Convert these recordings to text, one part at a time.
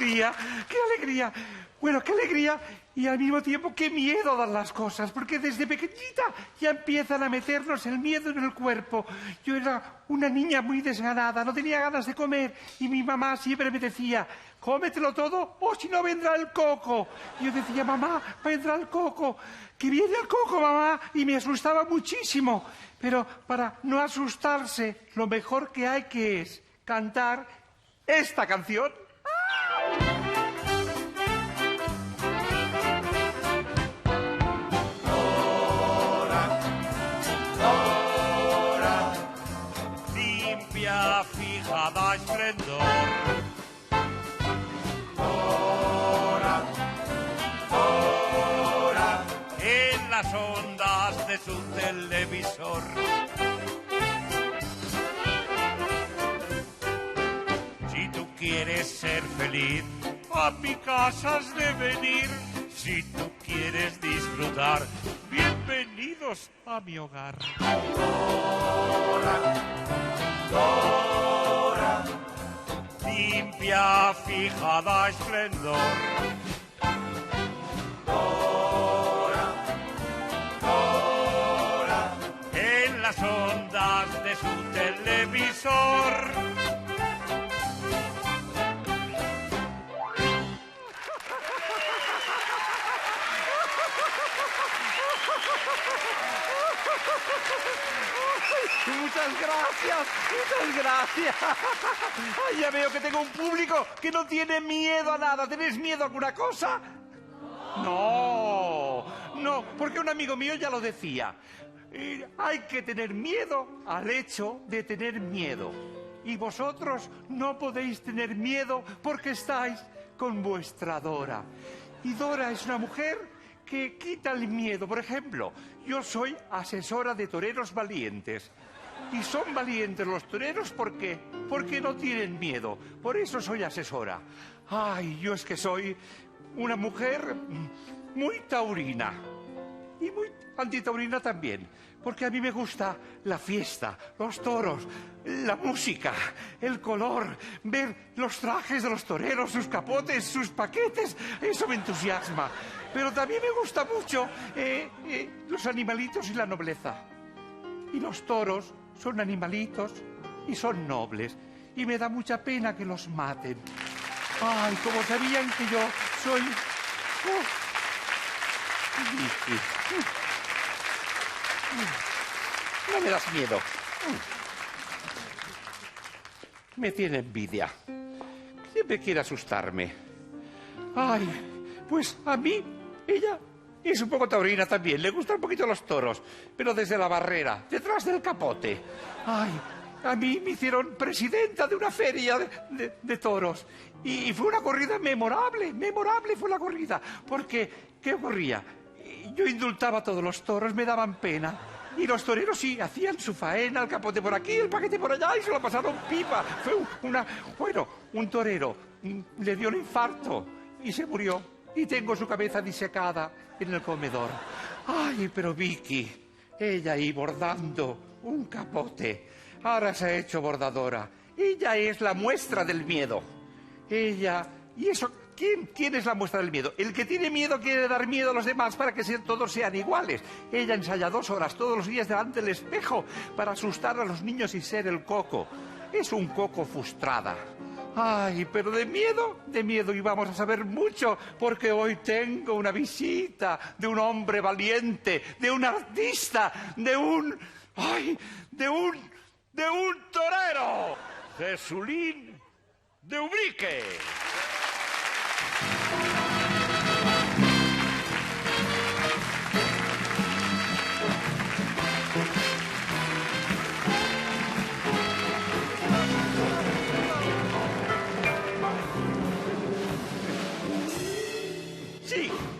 alegría! ¡Qué alegría! Bueno, qué alegría y al mismo tiempo qué miedo dan las cosas, porque desde pequeñita ya empiezan a meternos el miedo en el cuerpo. Yo era una niña muy desganada, no tenía ganas de comer y mi mamá siempre me decía, cómetelo todo o si no vendrá el coco. Y yo decía, mamá, vendrá el coco, que viene el coco, mamá, y me asustaba muchísimo. Pero para no asustarse, lo mejor que hay que es cantar esta canción. Limpia, fijada, esplendor. Dora, Dora, en las ondas de su televisor. Si tú quieres ser feliz, a mi casa has de venir. Si tú quieres disfrutar, bienvenidos a mi hogar. Dora, Dora, limpia, fijada, esplendor. Dora, Dora, en las ondas de su televisor. Muchas gracias, muchas gracias. Ay, ya veo que tengo un público que no tiene miedo a nada. ¿Tenéis miedo a alguna cosa? No, no, porque un amigo mío ya lo decía. Hay que tener miedo al hecho de tener miedo. Y vosotros no podéis tener miedo porque estáis con vuestra Dora. Y Dora es una mujer que quita el miedo. Por ejemplo, yo soy asesora de toreros valientes. Y son valientes los toreros porque no tienen miedo. Por eso soy asesora. Ay, yo es que soy una mujer muy taurina. Y muy antitaurina también. Porque a mí me gusta la fiesta, los toros, la música, el color, ver los trajes de los toreros, sus capotes, sus paquetes. Eso me entusiasma. Pero también me gusta mucho los animalitos y la nobleza. Y los toros son animalitos y son nobles. Y me da mucha pena que los maten. Ay, como sabían que yo soy... No me das miedo. Me tiene envidia. Siempre quiere asustarme. Ay, pues a mí, ella... es un poco taurina también, le gustan un poquito los toros, pero desde la barrera, detrás del capote. Ay, a mí me hicieron presidenta de una feria de toros. Y fue una corrida memorable fue la corrida. Porque, ¿qué ocurría? Yo indultaba a todos los toros, me daban pena. Y los toreros sí, hacían su faena, el capote por aquí, el paquete por allá, y se lo pasaron pipa. Fue un torero le dio un infarto y se murió. Y tengo su cabeza disecada en el comedor. Ay, pero Vicky, ella ahí bordando un capote. Ahora se ha hecho bordadora. Ella es la muestra del miedo. Ella... ¿Y eso? ¿Quién es la muestra del miedo? El que tiene miedo quiere dar miedo a los demás para que todos sean iguales. Ella ensaya 2 horas todos los días delante del espejo para asustar a los niños y ser el coco. Es un coco frustrada. Ay, pero de miedo, y vamos a saber mucho, porque hoy tengo una visita de un hombre valiente, de un artista, de un torero, Jesulín de Ubrique.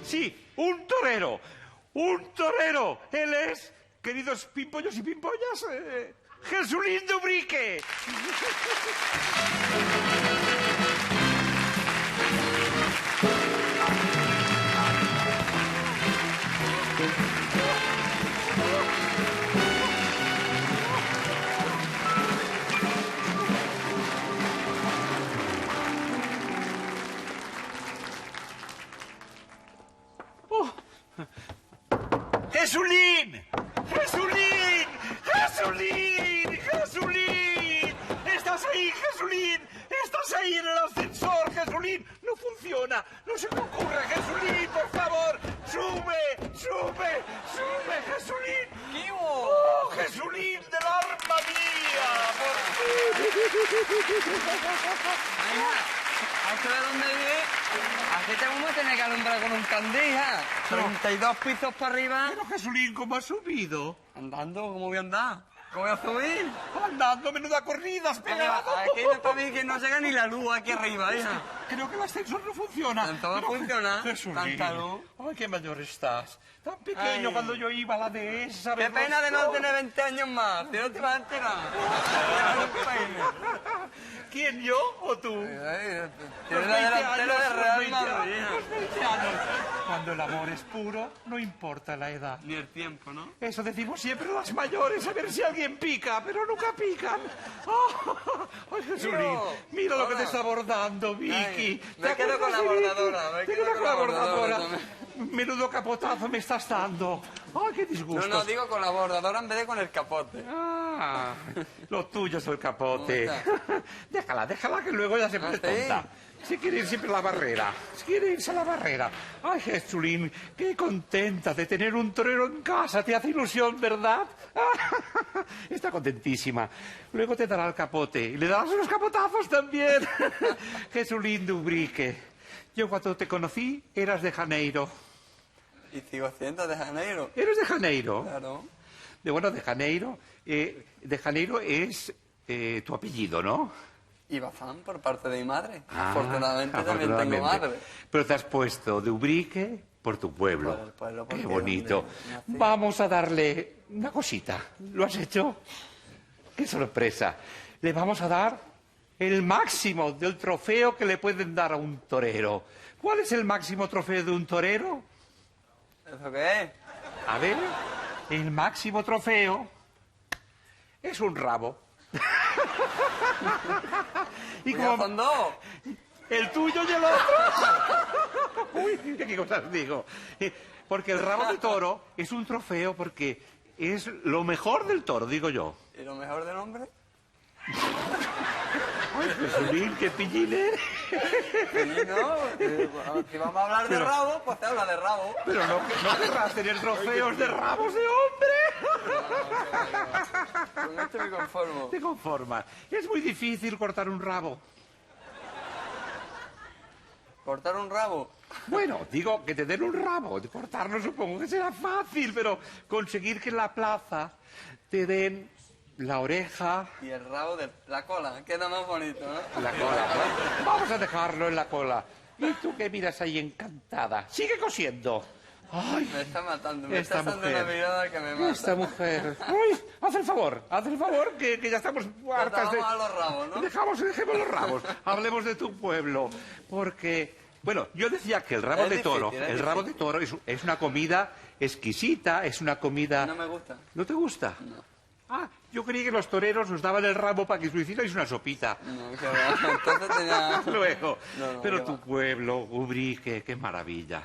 Sí, un torero. Él es, queridos pimpollos y pimpollas, Jesulín de Ubrique. ¡Jesulín! ¡Jesulín! ¡Jesulín! ¡Jesulín! ¿Estás ahí, Jesulín? ¿Estás ahí en el ascensor, Jesulín? No funciona. No se me ocurre, Jesulín, por favor. ¡Sube! ¡Sube! ¡Sube, Jesulín! ¿Qué hubo? ¡Oh, Jesulín del alma mía! ¿A esto de dónde vive? Aquí te vamos a tener que alumbrar con un candija. 32 pisos para arriba. Pero, Jesulín, ¿cómo has subido? Andando, ¿cómo voy a andar? ¿Cómo voy a subir? Andando, menuda corrida, has pegado. Aquí no está bien que no llega ni la luz aquí arriba, hija. Creo que el ascensor no funciona. Todo Pero, funciona. Jesulín. Tanta luz. Ay, qué mayor estás. Tan pequeño Ay. cuando yo iba a la dehesa. Qué pena de no tener 20 años más. Si no te vas a enterar. ¿Quién, yo o tú? Tienes la delantera de Real Madrid. Los 20 años. Cuando el amor es puro, no importa la edad. Ni el tiempo, ¿no? Eso decimos siempre las mayores, a ver si alguien pica, pero nunca pican. Oh, ¡ay, Jesulín! Tío, Mira lo que te hola. está abordando, Vicky. Ay, ¿Te me quedo acuerdas con la de Vicky? bordadora, me Te quedo quedas con la bordadora Menudo capotazo me estás dando. ¡Ay, qué disgusto! No, digo con la bordadora en vez de con el capote. Ah, lo tuyo es el capote. ¿Cómo Déjala, que luego ya se pone ¿sí? tonta. Si quiere ir siempre a la barrera. Si quiere irse a la barrera. Ay, Jesulín, qué contenta de tener un torero en casa. Te hace ilusión, ¿verdad? Está contentísima. Luego te dará el capote. Y le darás unos capotazos también. Jesulín de Ubrique. Yo cuando te conocí eras de Janeiro. Y sigo siendo de Janeiro. ¿Eres de Janeiro? Claro. Bueno, de Janeiro. De Janeiro es tu apellido, ¿no? Y Bazán por parte de mi madre. Ah, Afortunadamente también tengo afortunadamente. madre. Pero te has puesto de Ubrique por tu pueblo. Por el pueblo, Qué porque bonito. donde nací. Vamos a darle una cosita. ¿Lo has hecho? ¡Qué sorpresa! Le vamos a dar el máximo del trofeo que le pueden dar a un torero. ¿Cuál es el máximo trofeo de un torero? ¿Eso qué es? A ver, el máximo trofeo es un rabo. Y Ya son dos. el tuyo y el otro. Uy, qué cosas digo. Porque el rabo de toro es un trofeo porque es lo mejor del toro, digo yo. ¿Y lo mejor del hombre? Ay, Jesulín, qué pillín eres. Sí, no. Si vamos a hablar de Pero- rabo, pues se habla de rabo. Pero no querrás tener trofeos de rabos de hombre. Con esto me conformo. Te conformas. Es muy difícil cortar un rabo. ¿Cortar un rabo? Bueno, digo que te den un rabo. De cortarlo supongo que será fácil, pero conseguir que en la plaza te den la oreja, Y el rabo de la cola. Queda más bonito, ¿no? la cola. Vamos a dejarlo en la cola. ¿Y tú qué miras ahí encantada? Sigue cosiendo. Ay, Me está matando. Me esta está dando mujer. una mirada que me mata. esta mujer. Uy, haz el favor, que ya estamos hartas de... Vamos a los rabos, ¿no? Dejemos los rabos. Hablemos de tu pueblo. Porque, bueno, yo decía que el rabo Es de toro, difícil, es el rabo de difícil. toro es una comida exquisita, es una comida... No me gusta. ¿No te gusta? No. Ah, yo creí que los toreros nos daban el rabo para que os lo hicierais una sopita. No, que va. Entonces tenía... Luego. No, Pero que tu va. pueblo, Ubrique, qué maravilla.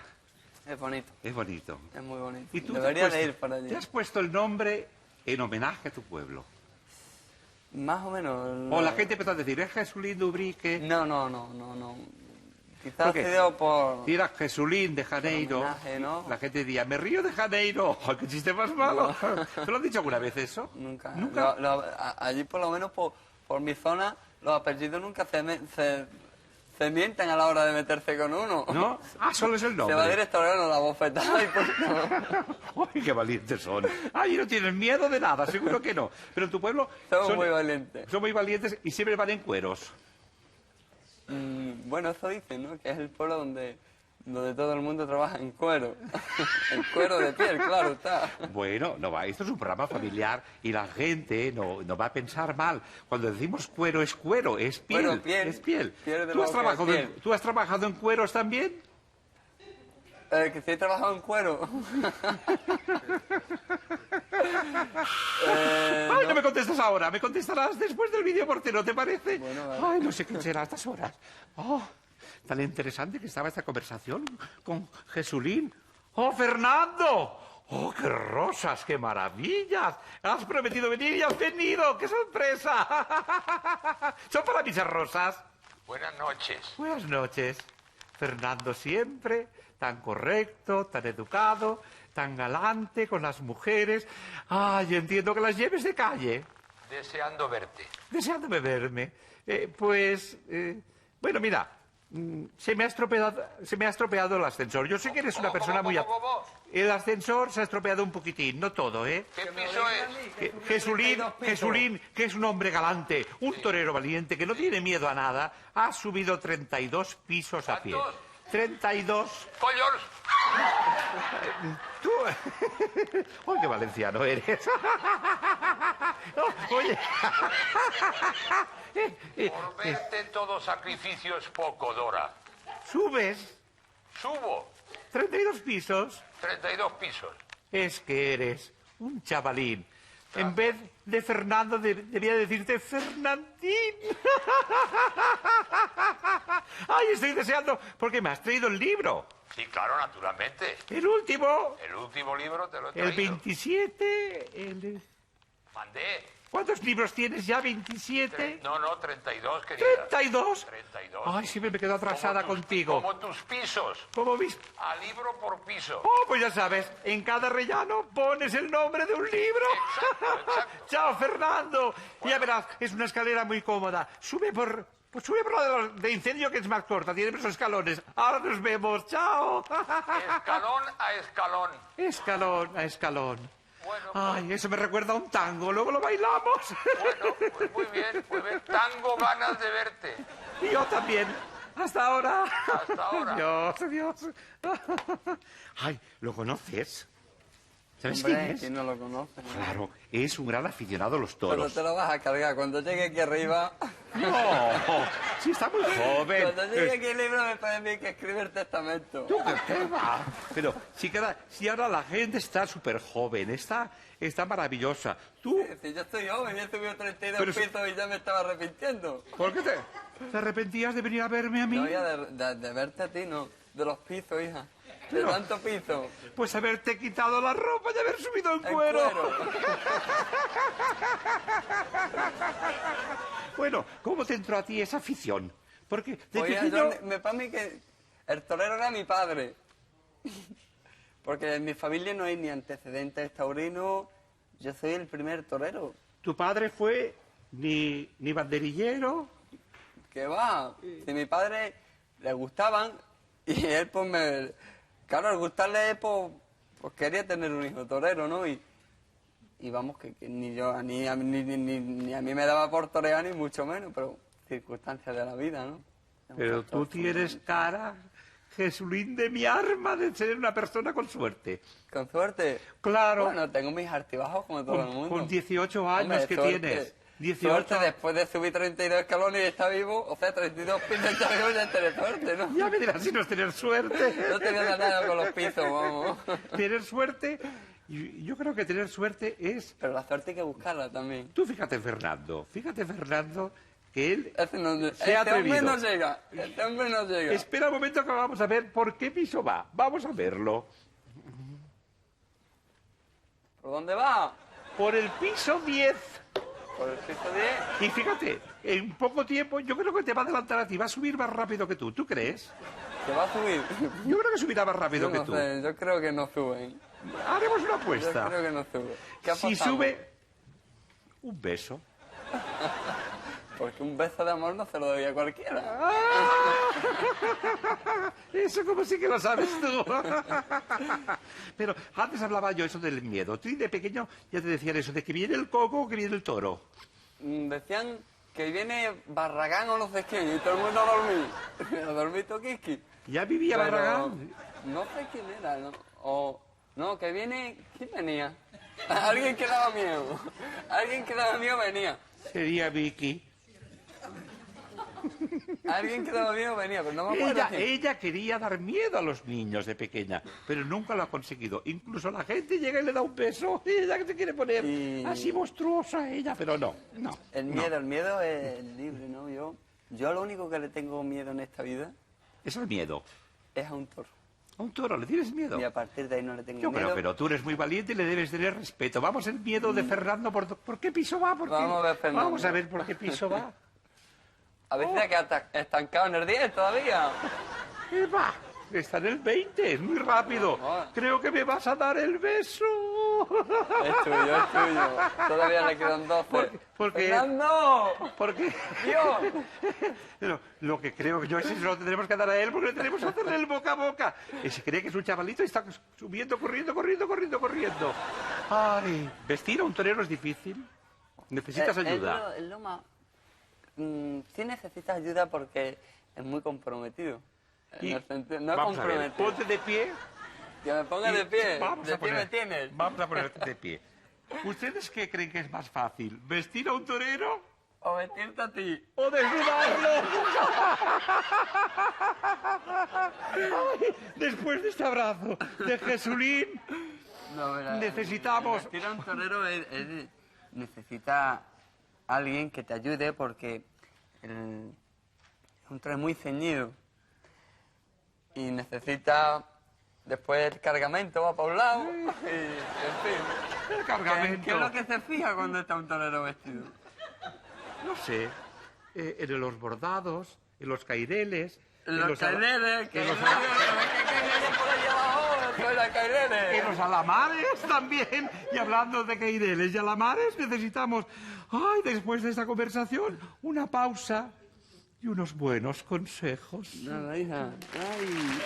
Es bonito. Es bonito. Es muy bonito. ¿Y tú Debería te has de puesto- ir para allí. Te has puesto el nombre en homenaje a tu pueblo. Más o menos. O la gente empezó a decir, es Jesulín de Ubrique. No. Quizás ¿Por qué? se dio por... Y era Jesulín de Janeiro. Homenaje, ¿no? La gente decía, me río de Janeiro. ¡Ay, qué chiste más malo! ¿Te lo han dicho alguna vez eso? Nunca. ¿Nunca? Allí, por lo menos, por mi zona, los apellidos nunca se mienten a la hora de meterse con uno. ¿No? Ah, solo es el Se va nombre. directo al grano, la bofetada y punto. ¡Ay, qué valientes son! ¡Ay, no tienen miedo de nada! Seguro que no. Pero en tu pueblo... Somos muy valientes. Son muy valientes y siempre van en cueros. Bueno, eso dicen, ¿no? Que es el pueblo donde todo el mundo trabaja en cuero. En cuero de piel, claro, está. Bueno, no va, esto es un programa familiar y la gente no va a pensar mal. Cuando decimos cuero, es piel. Cuero, piel. Es piel. Piel de ¿Tú has, lo que es trabajado piel. ¿Tú has trabajado en cueros también? Que si he trabajado en cuero. Ay, no me contestas ahora, me contestarás después del vídeo portero, ¿te parece? Bueno, vale. Ay, no sé quién será a estas horas. Oh, tan interesante que estaba esta conversación con Jesulín. ¡Oh, Fernando! ¡Oh, qué rosas, qué maravillas! Has prometido venir y has venido. ¡Qué sorpresa! ¿Son para mí esas rosas? Buenas noches. Buenas noches. Fernando siempre tan correcto, tan educado, tan galante con las mujeres. Ay, entiendo que las lleves de calle. Deseando verte. Deseándome verme. Bueno, mira, se me ha estropeado el ascensor. Yo sé que eres una persona muy... El ascensor se ha estropeado un poquitín, no todo, ¿eh? ¿Qué piso es? Jesulín, que es un hombre galante, un torero valiente, que no tiene miedo a nada, ha subido 32 pisos a pie. ¿Cuántos? 32. ¡Pollos! Tú... ¡Ay, qué valenciano eres! Oh, oye... Por verte todo sacrificio es poco, Dora. ¿Subes? Subo. 32 pisos. 32 pisos. Es que eres un chavalín. En vez de Fernando, debía decirte Fernandín. Ay, estoy deseando, porque me has traído el libro. Sí, claro, naturalmente. El último, El último libro te lo he traído. el 27, Mandé. ¿Cuántos libros tienes ya? ¿27? No, 32, querida. ¿32? 32. Ay, siempre me quedo atrasada contigo. Como tus pisos. ¿Cómo viste? A libro por piso. Oh, pues ya sabes, en cada rellano pones el nombre de un libro. Exacto. Chao, Fernando. Ya verás, es una escalera muy cómoda. Sube por la de incendio, que es más corta, tiene menos escalones. Ahora nos vemos, chao. Escalón a escalón. Escalón a escalón. Bueno, Ay, eso me recuerda a un tango, luego lo bailamos. bueno, pues muy bien. Tengo ganas de verte. Y yo también. Hasta ahora. Hasta ahora. Adiós. Ay, ¿lo conoces? ¿Sabes Hombre, quién es? ¿quién no lo conoce? Claro, es un gran aficionado a los Pero toros. te lo vas a cargar. Cuando llegue aquí arriba... No, sí está muy joven. Cuando llegue aquí el libro me parece bien que escribe el testamento. ¿Tú qué va? Pero si ahora la gente está súper joven, está maravillosa. Tú, Si yo estoy joven, yo he subido 32 Pero si- pisos y ya me estaba arrepintiendo. ¿por qué te arrepentías de venir a verme a mí? No, ya de verte a ti, no. De los pisos, hija. De tanto piso. Pues haberte quitado la ropa y haber subido en En cuero. cuero. Bueno, ¿cómo te entró a ti esa afición? Porque de Oye, pequeño... me para mí que el torero era mi padre. Porque en mi familia no hay ni antecedentes taurinos. Yo soy el primer torero. Tu padre fue ni banderillero. ¿Qué va? Si a mi padre le gustaban y él pues me... Claro, al gustarle pues quería tener un hijo torero, ¿no? Y vamos, que ni yo, ni a mí me daba por torear, ni mucho menos, pero circunstancias de la vida, ¿no? Pero tú tienes cara, Jesulín, de mi arma, de ser una persona con suerte. Con suerte. Claro. Bueno, tengo mis altibajos como todo el mundo. Con 18 años Hombre, que suerte. tienes. 18. Suerte después de subir 32 escalones y está vivo, o sea, 32 pisos está vivo, ya tener suerte, ¿no? Ya me dirás si no es tener suerte. No te voy a nada con los pisos, vamos. Tener suerte, y yo creo que tener suerte es... Pero la suerte hay que buscarla también. Tú fíjate, Fernando, que él Ese no, se ha este hombre atrevido. no llega, este hombre no llega. Espera un momento que vamos a ver por qué piso va. Vamos a verlo. ¿Por dónde va? Por el piso 10. Por el piso 10. Y fíjate, en poco tiempo yo creo que te va a adelantar a ti, va a subir más rápido que tú. ¿Tú crees? ¿Se va a subir? Yo creo que subirá más rápido Yo que no tú. sé, yo creo que no sube. Haremos una Yo apuesta. creo que no sube. ¿Qué Si apostamos? sube, un beso. Porque un beso de amor no se lo doy a cualquiera. Eso como sí que lo sabes tú. Pero antes hablaba yo eso del miedo. Tú de pequeño ya te decían eso de que viene el coco o que viene el toro. Decían que viene Barragán o no sé quién y todo el mundo a dormir. A dormir Toquiski. Ya vivía Pero Barragán. no sé quién era, ¿no? O, no, que viene... ¿Quién venía? Alguien que daba miedo. Alguien que daba miedo venía. Sería Vicky. Alguien que daba miedo venía, pero no me acuerdo quién. Ella quería dar miedo a los niños de pequeña, pero nunca lo ha conseguido. Incluso la gente llega y le da un beso y ella que se quiere poner Y- así monstruosa ella, pero no. El miedo es libre, ¿no? Yo lo único que le tengo miedo en esta vida Es el miedo. es a un toro. ¿A un toro le tienes miedo? Y a partir de ahí no le tengo Yo miedo. creo que no, tú eres muy valiente y le debes tener respeto. Vamos, el miedo de Fernando, ¿por qué piso va? Vamos a ver, Fernando. Vamos a ver por qué piso va. A veces se queda estancado en el 10 todavía. ¿Qué va? Está en el 20, es muy rápido. Ah. Creo que me vas a dar el beso. Es tuyo, es tuyo. Todavía le quedan 12. Porque... ¡Fernando! Porque... ¡Dios! Pero lo que creo que yo es que se lo tendremos que dar a él porque le tenemos que hacerle el boca a boca. Y se cree que es un chavalito y está subiendo, corriendo. Ay, vestir a un torero es difícil. Necesitas ayuda. El Loma sí necesitas ayuda porque es muy comprometido. Y No es vamos a ver, comprometido. ponte de pie. Que me ponga de pie. Vamos De a pie poner- me tienes. Vamos a ponerte de pie. ¿Ustedes qué creen que es más fácil? ¿Vestir a un torero O vestirte a ti. o desnudarlo? Ay, después de este abrazo de Jesulín, No, verás, necesitamos... vestir a un torero necesita alguien que te ayude porque es un torero muy ceñido. Y necesita después el cargamento, va para un lado. Y, en fin. El ¿Qué cargamento. es lo que se fija cuando está un torero vestido? No sé, en los bordados, en los caireles... en Los caileres, que en los- caileres por allá abajo, soy la caileres. En los alamares también. Y hablando de caireles y alamares, necesitamos, ay, después de esta conversación, una pausa y unos buenos consejos. Nada, hija. Ay.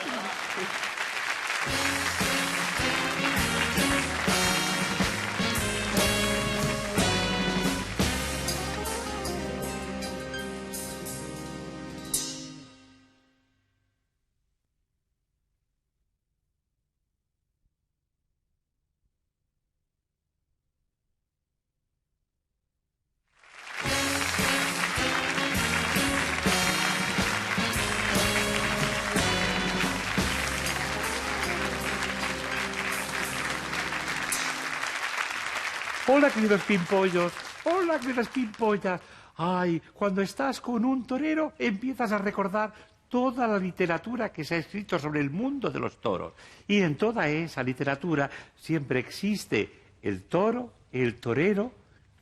Hola, queridos pimpollos. Hola, queridas pimpollas. Ay, cuando estás con un torero, empiezas a recordar toda la literatura que se ha escrito sobre el mundo de los toros. Y en toda esa literatura siempre existe el toro, el torero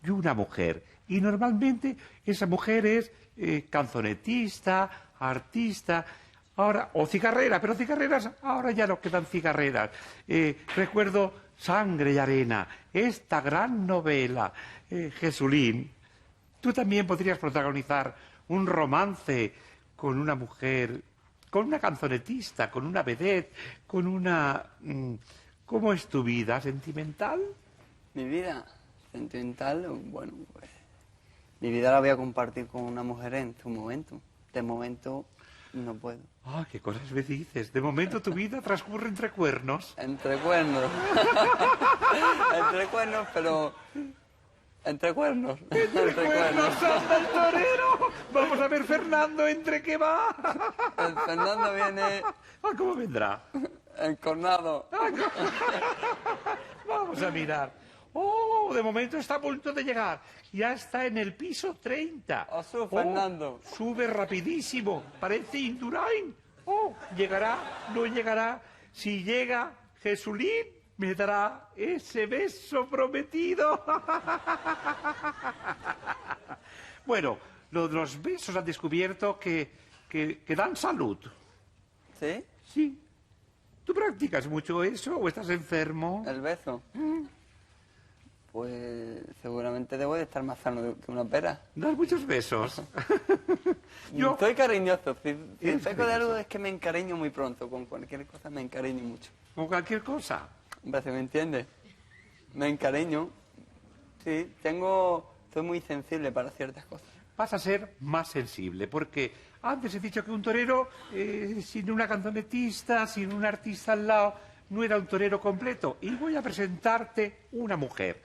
y una mujer. Y normalmente esa mujer es canzonetista, artista, ahora, o cigarrera, pero cigarreras, ahora ya no quedan cigarreras. Recuerdo Sangre y Arena, esta gran novela, Jesulín. Tú también podrías protagonizar un romance con una mujer, con una canzonetista, con una vedette, con una... ¿Cómo es tu vida sentimental? Mi vida sentimental, bueno, pues, mi vida la voy a compartir con una mujer en su momento. De momento no puedo. Ah, qué cosas me dices. De momento tu vida transcurre entre cuernos. Entre cuernos. Entre cuernos, pero... Entre cuernos. Entre ¡Cuernos anda el torero! Vamos a ver, Fernando, ¿entre qué va? El Fernando viene Ah, ¿cómo vendrá? encornado. Vamos a mirar. ¡Oh! De momento está a punto de llegar. Ya está en el piso 30. Oh, sube, Fernando. Sube rapidísimo. Parece Indurain. ¡Oh! ¿Llegará? ¿No llegará? Si llega, Jesulín me dará ese beso prometido. Bueno, los besos han descubierto que dan salud. ¿Sí? Sí. ¿Tú practicas mucho eso o estás enfermo? El beso. Pues seguramente debo de estar más sano que una pera. Das muchos besos. Yo, Estoy cariñoso. Si Eres peco de algo cariñoso. es que me encariño muy pronto. Con cualquier cosa me encariño mucho. con cualquier cosa. Hombre, ¿se me entiende? Me encariño. Sí, soy muy sensible para ciertas cosas. Vas a ser más sensible, porque antes he dicho que un torero, sin una canzonetista, sin un artista al lado, no era un torero completo. Y voy a presentarte una mujer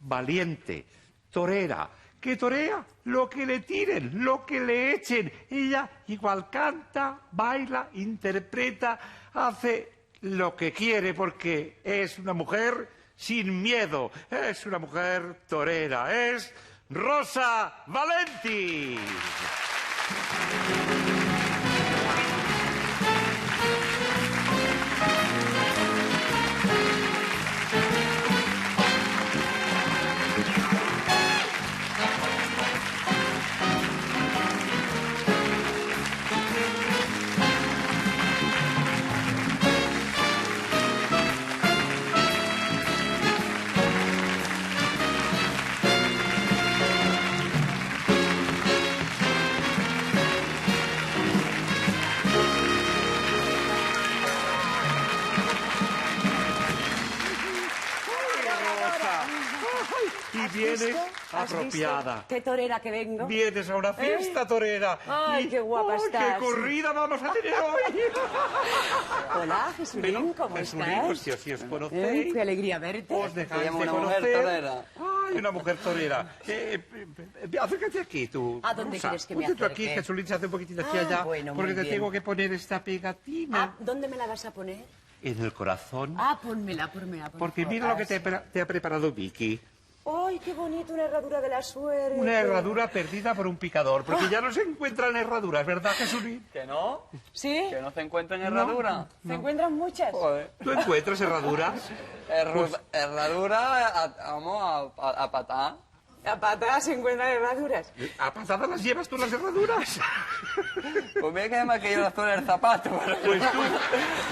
valiente, torera, que torea lo que le tiren, lo que le echen. Ella igual canta, baila, interpreta, hace lo que quiere, porque es una mujer sin miedo, es una mujer torera, es Rosa Valenti. vienes visto? ¿Has apropiada. visto? Qué torera que vengo. Vienes a una fiesta torera. Ay, qué guapa estás. ¡Qué corrida vamos a tener hoy! Hola, Jesulín, ¿cómo Jesulín, estás? pues si os conocéis, Qué alegría verte. os dejáis llamo de una mujer conocer. torera. Ay, una mujer torera. Acércate aquí, tú. ¿A dónde Rosa. quieres que me Ponte tú aquí, acerque? Jesulín se hace un poquitito hacia Ah, allá. bueno, porque muy te bien. tengo que poner esta pegatina Ah, ¿dónde me la vas a poner? en el corazón. Ah, pónmela, por Porque favor. mira lo que te ha preparado Vicky. ¡Ay, qué bonito! Una herradura de la suerte. Una herradura perdida por un picador. Porque ya no se encuentran herraduras, ¿verdad, Jesulín? ¿Que no? ¿Sí? ¿Que no se encuentran herradura? ¿Se encuentran muchas? Joder. ¿Tú encuentras herraduras? Herradura, vamos a patar. A patadas se encuentran herraduras. ¿A patadas las llevas tú las herraduras? Pues mira que además que yo la zona del zapato. Pero... Pues tú,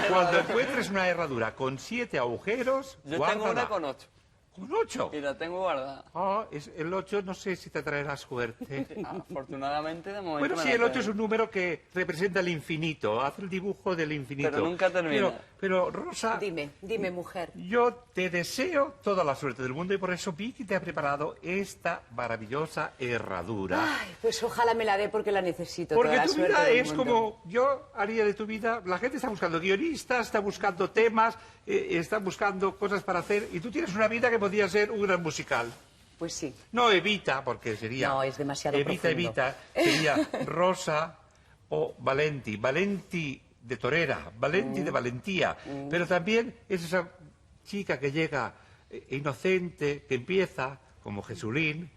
cuando encuentres una herradura con 7 agujeros, Yo guárdala. tengo una con 8 ¿Con 8? y la tengo guardada. Ah, el 8 no sé si te traerá suerte. Afortunadamente, de momento. Bueno, me sí, la el 8 tengo. es un número que representa el infinito. Hace el dibujo del infinito. Pero nunca termina. Pero, Rosa, Dime, mujer. yo te deseo toda la suerte del mundo y por eso Vicky te ha preparado esta maravillosa herradura. Ay, pues ojalá me la dé porque la necesito. Porque toda la tu suerte vida del es mundo. como yo haría de tu vida. La gente está buscando guionistas, está buscando temas, está buscando cosas para hacer y tú tienes una vida que podría ser un gran musical. Pues sí. No Evita, porque sería... No, es demasiado Evita, profundo. Evita, sería Rosa o Valenti. Valenti de torera, Valenti de valentía. Pero también es esa chica que llega inocente, que empieza como Jesulín,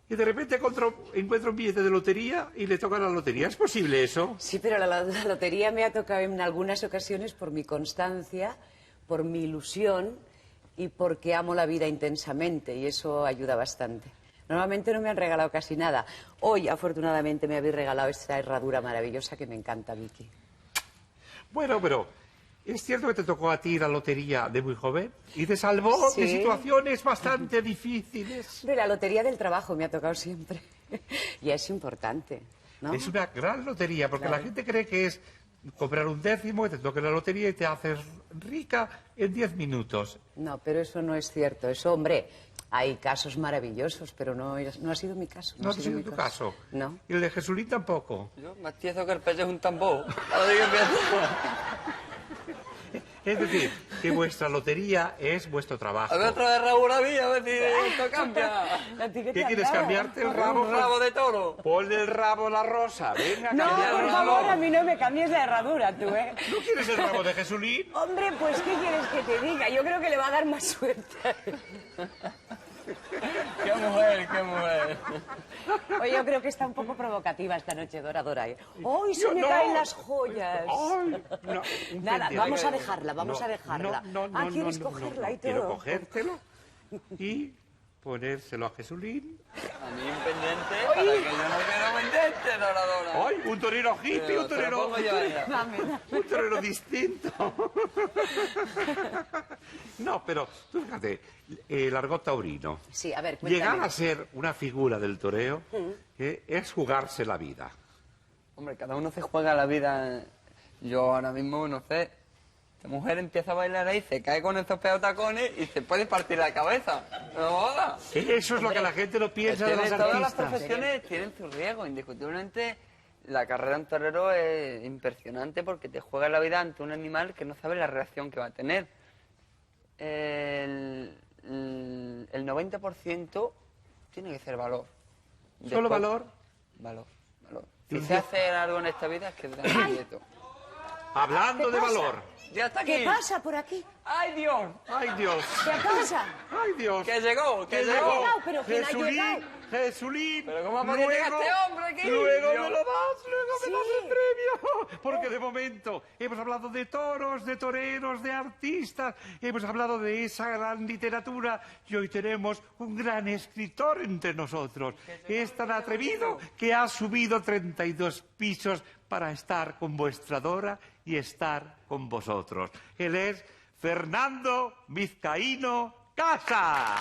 y de repente encuentra un billete de lotería y le toca la lotería. ¿Es posible eso? Sí, pero la lotería me ha tocado en algunas ocasiones por mi constancia, por mi ilusión y porque amo la vida intensamente y eso ayuda bastante. Normalmente no me han regalado casi nada. Hoy, afortunadamente, me habéis regalado esta herradura maravillosa que me encanta, Vicky. Bueno, pero ¿es cierto que te tocó a ti la lotería de muy joven? Y te salvó de Sí. situaciones bastante difíciles. Hombre, la lotería del trabajo me ha tocado siempre. Y es importante, ¿no? Es una gran lotería, porque Claro. la gente cree que es comprar un décimo y te toca la lotería y te haces rica en 10 minutos. No, pero eso no es cierto. Eso, hombre, hay casos maravillosos, pero no ha sido mi caso. No ha sido mi tu caso. No. Y el de Jesulín tampoco. Yo más tieso que el pez es un tambor. Ahora digo que- Es decir, que vuestra lotería es vuestro trabajo. A ver otra vez Raúl mía, a ver si esto cambia. ¿A ti ¿Qué te quieres, andaba? cambiarte el rabo? Un rabo de toro. Ponle el rabo a la rosa. Venga, No, cámbiale por el favor, rabo. a mí no me cambies la herradura, tú, ¿eh? ¿No quieres el rabo de Jesulín? Hombre, pues, ¿qué quieres que te diga? Yo creo que le va a dar más suerte. Qué mujer, qué mujer. Oye, yo creo que está un poco provocativa esta noche doradora, ¿eh? ¡Ay, se me No. caen las joyas! Ay, no, un Nada, pendiente. vamos a dejarla, vamos No, a dejarla. No, Ah, ¿quieres cogerla y Quiero todo? cogértelo y ponérselo a Jesulín. A mí un pendiente para que yo no quiero pendiente, doradora. ¡Ay, un torero hippie, Pero un te lo torero... pongo yo a ella. Dame, dame. Un torero distinto. No, pero tú fíjate, el argot taurino. Sí, a ver, Llegar cuéntame. a ser una figura del toreo es jugarse la vida. Hombre, cada uno se juega la vida. Yo ahora mismo, no sé, esta mujer empieza a bailar ahí, se cae con estos pedos tacones y se puede partir la cabeza. No jodas. Eso es lo que la gente no piensa de los Todas las artistas. profesiones tienen su riesgo, indiscutiblemente. La carrera de un torero es impresionante porque te juega la vida ante un animal que no sabe la reacción que va a tener. El 90% tiene que ser valor. ¿Solo valor? Valor, valor. Si se hace algo en esta vida es que te dan quieto. Hablando de pasa? valor. ¡Ya está aquí! ¿Qué pasa por aquí? ¡Ay, Dios! ¡Ay, Dios! ¿Qué pasa? ¡Ay, Dios! ¡Que llegó! ¡Que ¡Que llegó! llegado? ¿Pero quién ha Jesulín, llegado? Jesulín. ¿Pero cómo ha podido llegar este hombre aquí? Luego Dios. me lo das, luego Sí. me das el premio. Porque de momento hemos hablado de toros, de toreros, de artistas, hemos hablado de esa gran literatura y hoy tenemos un gran escritor entre nosotros. Es tan atrevido que ha subido 32 pisos para estar con vuestra Dora y estar con vosotros. Él es Fernando Vizcaíno Casas.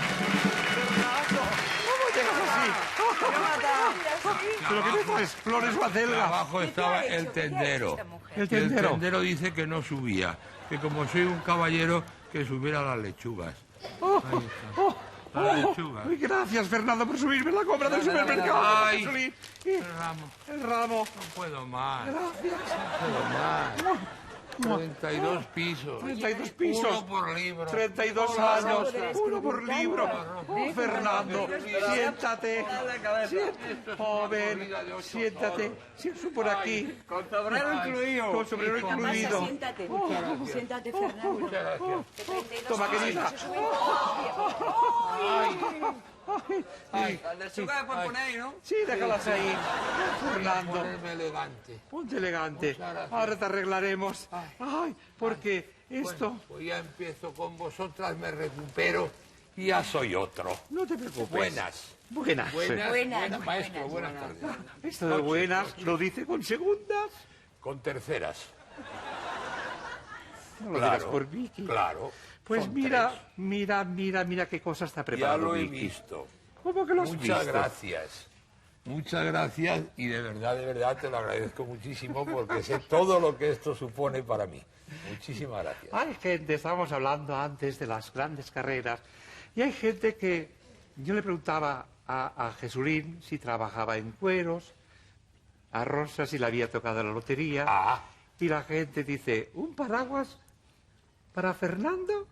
Fernando, ¿cómo ¿Pero qué me traes? ¿Flores o acelga? Abajo estaba el tendero. El Y tendero. el tendero dice que no subía, que como soy un caballero, que subiera las lechugas. Ahí está. Las lechugas. Ay, gracias, Fernando, por subirme la compra del supermercado. Ay. Jesulín. El ramo. El ramo. No puedo más. Gracias. No puedo más. 32 pisos. 32 pisos. Uno por libro. 32 años. Uno por libro. Oh, Fernando, siéntate. Joven, siéntate. Siéntate por aquí. Con sombrero incluido. Con sombrero Pasa, incluido. siéntate. Siéntate, Fernando. Muchas gracias. Que 32 Toma, años querida. se suben todos los días. La lechuga después ponéis, ¿no? Sí, déjalas ahí. Fernando, Ponerme elegante. ponte elegante. Muchas gracias. Ahora te arreglaremos. Ay, porque esto... Bueno, pues ya empiezo con vosotras, me recupero y ya soy otro. No te preocupes. Buenas. Buenas. Buenas, maestro, buenas tardes. Esto de buenas lo dice con segundas. Con terceras. No lo digas por Vicky. Claro. Pues son mira, tres. mira qué cosa está Ya preparando lo he Vicky. visto. ¿Cómo que lo has Muchas visto? gracias. Muchas gracias y de verdad te lo agradezco muchísimo porque sé todo lo que esto supone para mí. Muchísimas gracias. Hay gente, estábamos hablando antes de las grandes carreras, y hay gente que yo le preguntaba a Jesulín si trabajaba en cueros, a Rosa si le había tocado la lotería, Ah, y la gente dice, ¿un paraguas para Fernando?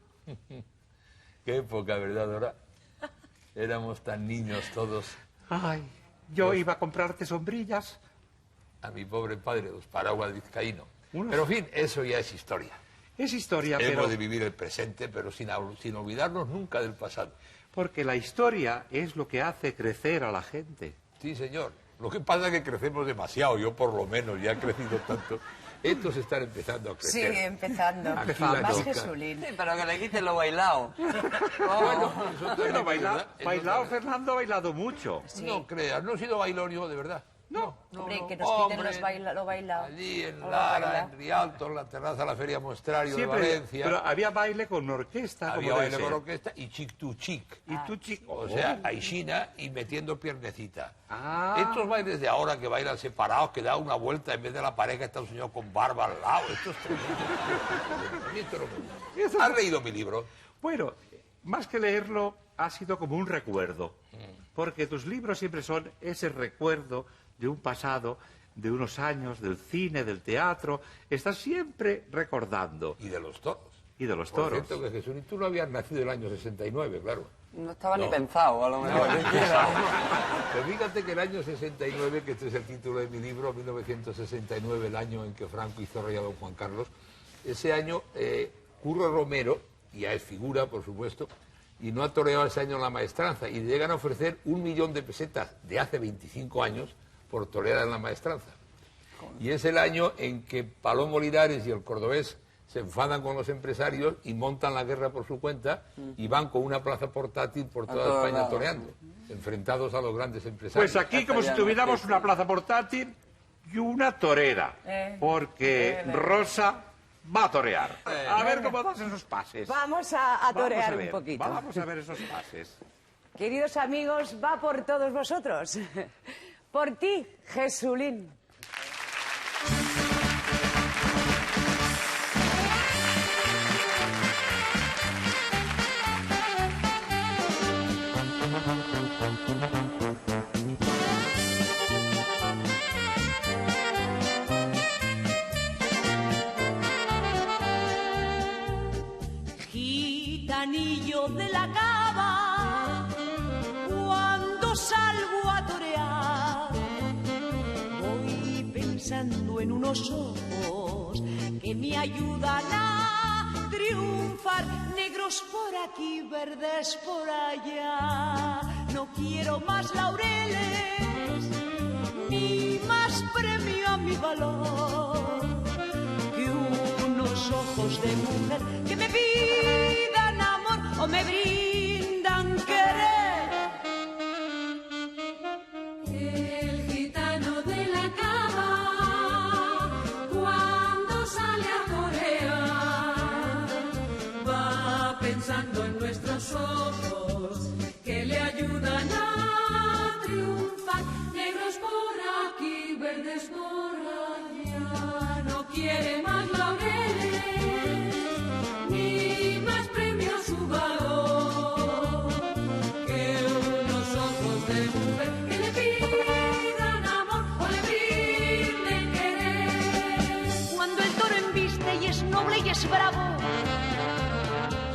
qué época, ¿verdad, Dora? Éramos tan niños todos. Ay, yo iba a comprarte sombrillas. A mi pobre padre, los paraguas vizcaínos. Unos- Pero en fin, eso ya es historia. Es historia, pero Hemos de vivir el presente, pero sin olvidarnos nunca del pasado. porque la historia es lo que hace crecer a la gente. Sí, señor. Lo que pasa es que crecemos demasiado. Yo, por lo menos, ya he crecido tanto. Estos están empezando a Sí, crecer. empezando. Aquí Empezando. Más chica. Jesulín. Sí, pero que le quiten lo bailado. Bueno, eso también Bueno, es bailado, verdad, eso bailado también. Fernando ha bailado mucho. No creas, no he sido bailorio, de verdad. No, Hombre, que nos quiten Hombre, lo bailado. Allí en O lo Lara, bailado. en Rialto, en la terraza de la Feria Mostrario Siempre, de Valencia. pero había baile con orquesta, Había como baile debe con ser. orquesta y chic to chic. Y tú, chico. O sea, Aixina y metiendo piernecita. Ah. Estos bailes de ahora que bailan separados, que da una vuelta en vez de la pareja está un señor con barba al lado. Esto es tremendo. A mí esto no me gusta. ¿Has leído mi libro? Bueno, más que leerlo, ha sido como un recuerdo. Mm. Porque tus libros siempre son ese recuerdo de un pasado, de unos años, del cine, del teatro. Estás siempre recordando. Y de los toros. Y de los Por toros. cierto, que Jesús, tú no habías nacido el año 69, claro. No estaba ni pensado, a lo mejor. Pero fíjate que el año 69, que este es el título de mi libro, 1969, el año en que Franco hizo rey a don Juan Carlos, ese año Curro Romero, ya es figura, por supuesto, y no ha toreado ese año la maestranza, y le llegan a ofrecer 1 millón de pesetas de hace 25 años por torear en la maestranza. Y es el año en que Palomo Linares y el cordobés se enfadan con los empresarios y montan la guerra por su cuenta y van con una plaza portátil por toda todos España lados. toreando, enfrentados a los grandes empresarios. Pues aquí, como si tuviéramos una plaza portátil y una torera. Porque Rosa va a torear. A ver cómo das esos pases. Vamos a torear ver, un poquito. Vamos a ver esos pases. Queridos amigos, va por todos vosotros. Por ti, Jesulín. Gitanillo de la cava, cuando salgo a torear, voy pensando en unos ojos que me ayudan a triunfar, negros por aquí, verdes por allá. No quiero más laureles, ni más premio a mi valor, que unos ojos de mujer que me pidan amor o me brindan querer. El gitano de la cava, cuando sale a torear, va pensando en nuestros ojos que le ayudan a triunfar, negros por desborra, ya no quiere más laureles, ni más premio a su valor, que unos ojos de mujer que le pidan amor o le brinden querer. Cuando el toro embiste y es noble y es bravo,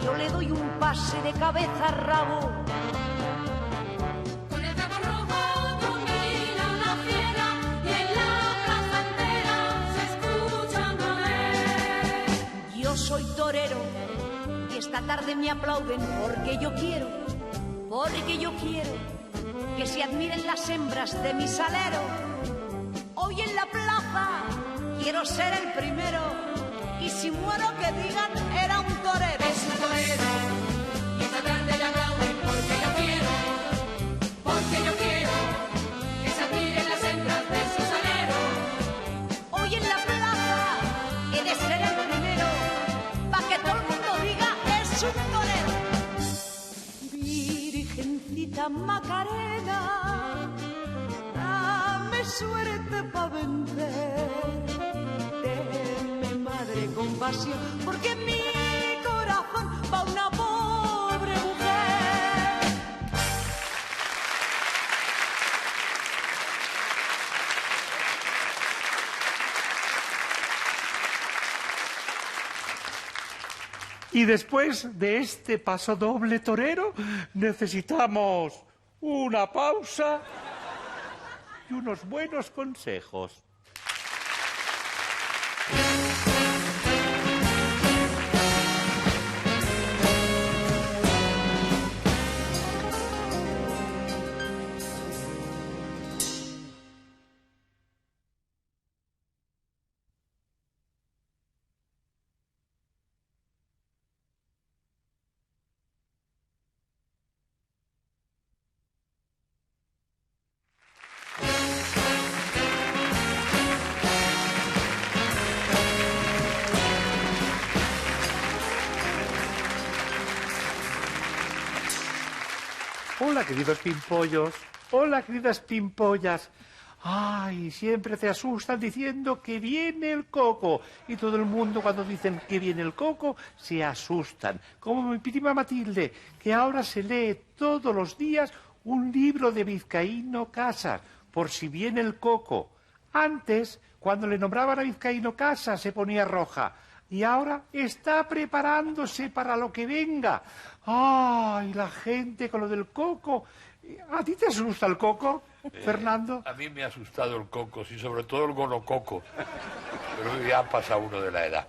yo le doy un pase de cabeza a rabo. Con el cabo rojo domina la fiera y en la plaza entera se escuchan goles. Yo soy torero y esta tarde me aplauden porque yo quiero que se admiren las hembras de mi salero. Hoy en la plaza quiero ser el primero y si muero que digan era un torero. Es un torero y esta tarde le aplauden porque yo quiero que se admiren las hembras de su salero. Hoy en la plaza he de ser el primero para que todo el mundo diga es un torero. Virgencita Macarena, dame suerte pa' vencer. Denme madre compasión, porque en mi corazón va una pobre mujer. Y después de este paso doble torero, necesitamos una pausa y unos buenos consejos. Hola, queridos pimpollos. Hola, queridas pimpollas. Ay, siempre te asustan diciendo que viene el coco. Y todo el mundo cuando dicen que viene el coco se asustan. Como mi prima Matilde, que ahora se lee todos los días un libro de Vizcaíno Casas, por si viene el coco. Antes, cuando le nombraban a Vizcaíno Casas, se ponía roja. Y ahora está preparándose para lo que venga. ¡Ay, la gente con lo del coco! ¿A ti te asusta el coco, Fernando? A mí me ha asustado el coco, sí, sobre todo el gonococo. Pero ya pasa uno de la edad.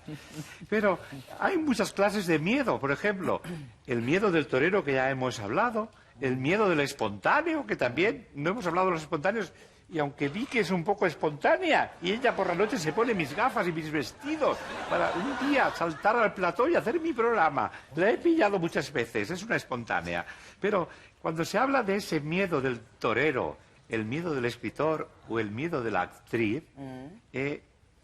Pero hay muchas clases de miedo. Por ejemplo, el miedo del torero, que ya hemos hablado. El miedo del espontáneo, que también no hemos hablado de los espontáneos. Y aunque vi que es un poco espontánea, y ella por la noche se pone mis gafas y mis vestidos para un día saltar al plató y hacer mi programa. La he pillado muchas veces, es una espontánea. Pero cuando se habla de ese miedo del torero, el miedo del escritor o el miedo de la actriz,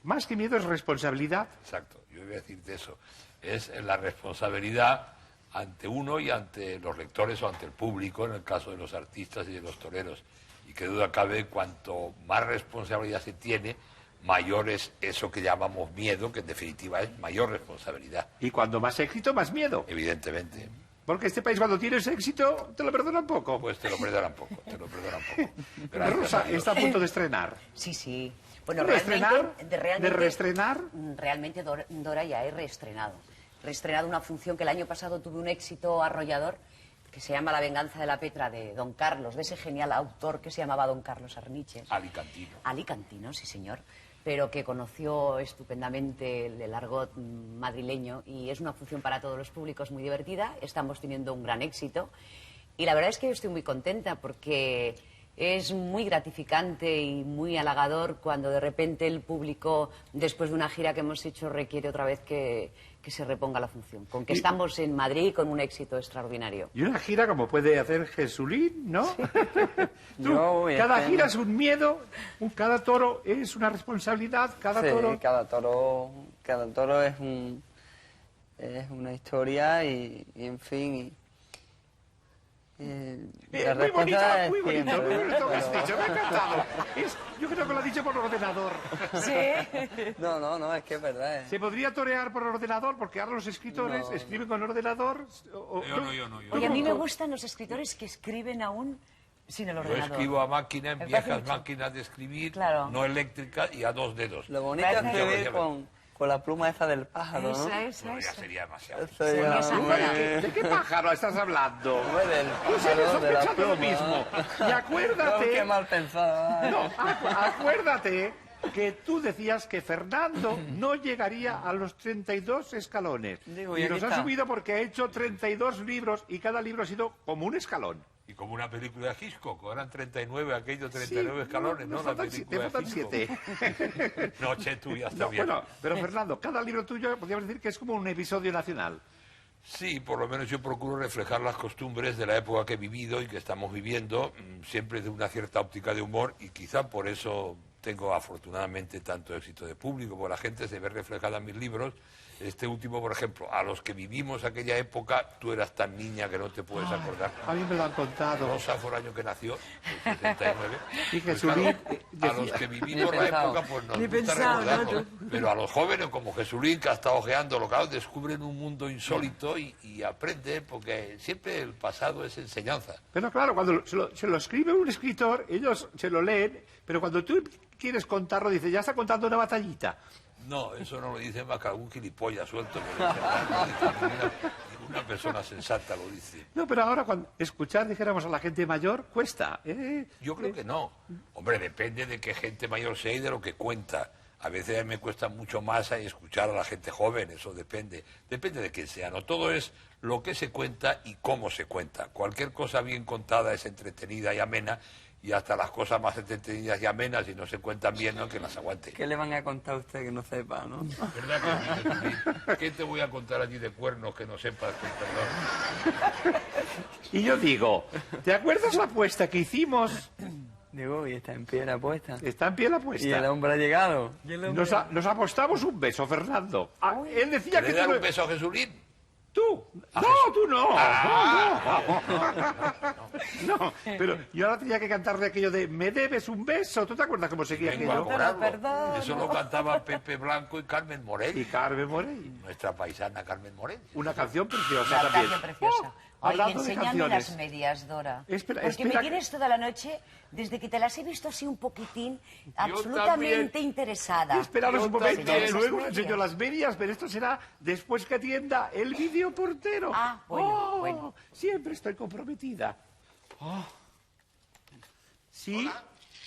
más que miedo es responsabilidad. Exacto, yo iba a decirte eso. Es la responsabilidad ante uno y ante los lectores o ante el público, en el caso de los artistas y de los toreros. Y que duda cabe, cuanto más responsabilidad se tiene, mayor es eso que llamamos miedo, que en definitiva es mayor responsabilidad. Y cuando más éxito, más miedo. Evidentemente. Porque este país cuando tienes éxito, te lo perdonan poco. Pues te lo perdonan poco, te lo perdonan poco. Rosa está a punto de estrenar. Sí, sí. Bueno, ¿De estrenar? realmente, ¿De reestrenar? Realmente Dora ya he reestrenado. Reestrenado una función que el año pasado tuve un éxito arrollador, que se llama La venganza de la Petra, de Don Carlos, de ese genial autor que se llamaba Don Carlos Arniches. Alicantino. Alicantino, sí señor, pero que conoció estupendamente el argot madrileño, y es una función para todos los públicos muy divertida. Estamos teniendo un gran éxito y la verdad es que yo estoy muy contenta porque es muy gratificante y muy halagador cuando de repente el público, después de una gira que hemos hecho, requiere otra vez que se reponga la función. Con que estamos en Madrid con un éxito extraordinario. Y una gira como puede hacer Jesulín, ¿no? Sí. Cada gira es un miedo, cada toro es una responsabilidad, cada toro... cada toro es una historia y en fin... La muy bonito, respuesta es muy bonito, siempre, muy bonito lo que has pero- dicho, me ha encantado. Yo creo que lo has dicho por ordenador. Sí. No, es que es verdad. ¿Se podría torear por ordenador? Porque ahora los escritores No, escriben con ordenador. Yo no. Oye, a mí me gustan los escritores que escriben aún sin el Yo ordenador. escribo a máquina, en Me viejas parece mucho. máquinas de escribir, Claro. no eléctricas y a 2 dedos. Lo bonito es Parece- escribir con la pluma esa del pájaro, ¿no? Esa. No, ya sería demasiado. Eso ya, esa hombre, ¿De qué pájaro estás hablando? hombre, del Pues eres pájaro, de la sospechando lo pluma. mismo. Y No, acuérdate... qué mal pensado. No, acuérdate que tú decías que Fernando no llegaría a los 32 escalones. Digo, y y aquí nos ha está. subido porque ha hecho 32 libros y cada libro ha sido como un escalón. Y como una película de Hitchcock, eran 39, aquellos 39 escalones, ¿no? Nos La faltan, película te faltan de Hitchcock. 7. Noche tuya está No, bien. bueno, pero Fernando, cada libro tuyo podríamos decir que es como un episodio nacional. Sí, por lo menos yo procuro reflejar las costumbres de la época que he vivido y que estamos viviendo, siempre de una cierta óptica de humor, y quizá por eso tengo afortunadamente tanto éxito de público, porque la gente se ve reflejada en mis libros. Este último, por ejemplo, a los que vivimos aquella época, tú eras tan niña que no te puedes acordar. A mí me lo han contado. Rosa fue el año que nació, el 69. Y Pues Jesulín, claro, a los que vivimos Ni la pensado. época, pues nos Ni gusta pensado, recordarlo. ¿no? Pero a los jóvenes, como Jesulín, que ha estado ojeando, claro, descubren un mundo insólito y aprenden, porque siempre el pasado es enseñanza. Pero claro, cuando se lo escribe un escritor, ellos se lo leen, pero cuando tú quieres contarlo, dice, ya está contando una batallita. No, eso no lo dice más que algún gilipollas suelto, pero no dice ninguna persona sensata lo dice. No, pero ahora cuando escuchar, dijéramos, a la gente mayor, cuesta. Yo creo que no. Hombre, depende de qué gente mayor sea y de lo que cuenta. A veces me cuesta mucho más escuchar a la gente joven, eso depende. Depende de quién sea, ¿no? Todo es lo que se cuenta y cómo se cuenta. Cualquier cosa bien contada es entretenida y amena, y hasta las cosas más entretenidas y amenas, si no se cuentan bien, no que las aguante. ¿Qué le van a contar a usted que no sepa, no? ¿Verdad que sí? ¿Qué te voy a contar allí de cuernos que no sepas? Con perdón. Y yo digo, ¿te acuerdas la apuesta que hicimos? Digo, y está en pie la apuesta. Está en pie la Y el apuesta. hombre ha llegado. Nos apostamos un beso, Fernando. Ah, él decía ¿Le que dar tú... un beso a Jesulín? ¿Tú? A No, Jesús. tú no. No, pero yo ahora tenía que cantarle aquello de me debes un beso. ¿Tú te acuerdas cómo seguía Vengo a aquello? cobrarlo. perdón. Eso lo cantaban Pepe Blanco y Carmen Y Morel, Carmen Morey. nuestra paisana Carmen Morel. Una canción preciosa Una también. canción preciosa. Oh, Oye, hablando de enséñame canciones. las medias, Dora. Espera, Porque espera me tienes toda la noche, desde que te las he visto así un poquitín, absolutamente también. interesada. Esperaros un momento, Enseñar esas luego os medias. enseño las medias, pero esto será después que atienda el videoportero. Ah, bueno, Oh, bueno. Siempre estoy comprometida. Oh. ¿Sí?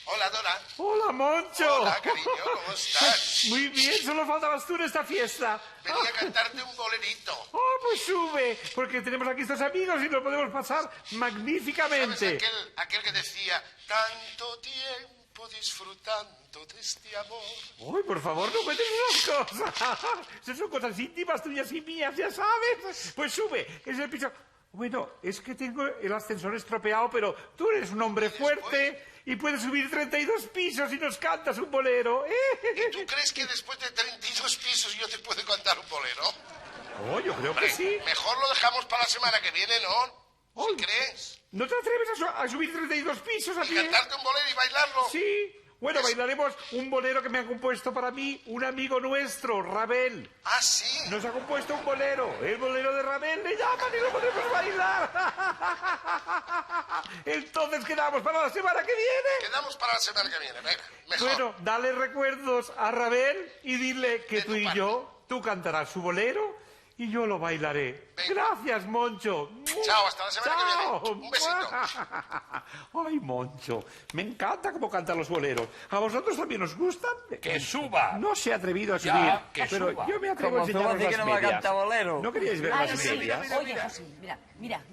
Hola, Dora. Hola, Moncho. Hola, cariño, ¿cómo estás? Muy bien, solo faltabas tú en esta fiesta. Venía a cantarte un bolerito. Oh, pues sube, porque tenemos aquí estos amigos y lo podemos pasar ¿Sabes magníficamente. aquel que decía tanto tiempo disfrutando de este amor? Uy, por favor, no cuentes esas cosas. Esas son cosas íntimas tuyas y mías, ya sabes. Pues sube, es el piso. Bueno, es que tengo el ascensor estropeado, pero tú eres un hombre fuerte y puedes subir 32 pisos y nos cantas un bolero. ¿Y tú crees que después de 32 pisos yo te puedo cantar un bolero? Oh, yo creo que sí. Mejor lo dejamos para la semana que viene, ¿no? ¿Sí crees? ¿No te atreves a subir 32 pisos a ¿Y ti? cantarte un bolero y bailarlo? Sí. Bueno, bailaremos un bolero que me ha compuesto para mí un amigo nuestro, Ravel. Ah, sí. Nos ha compuesto un bolero. El bolero de Ravel le llaman y lo podemos bailar. Entonces quedamos para la semana que viene. Quedamos para la semana que viene, venga. Mejor. Bueno, dale recuerdos a Ravel y dile que De tú tu y parte. yo, tú cantarás su bolero y yo lo bailaré. Venga. Gracias, Moncho. Chao, hasta la semana que viene. Chao. Un besito. Ay, Moncho, me encanta cómo cantan los boleros. ¿A vosotros también os gustan? ¡Que suba! No se ha atrevido a subir, Ya, que pero suba. yo me atrevo a Como tú enseñaros dices que las no va a medias. cantar bolero. ¿No queríais ver Ay, las sí. medias? Oye, José,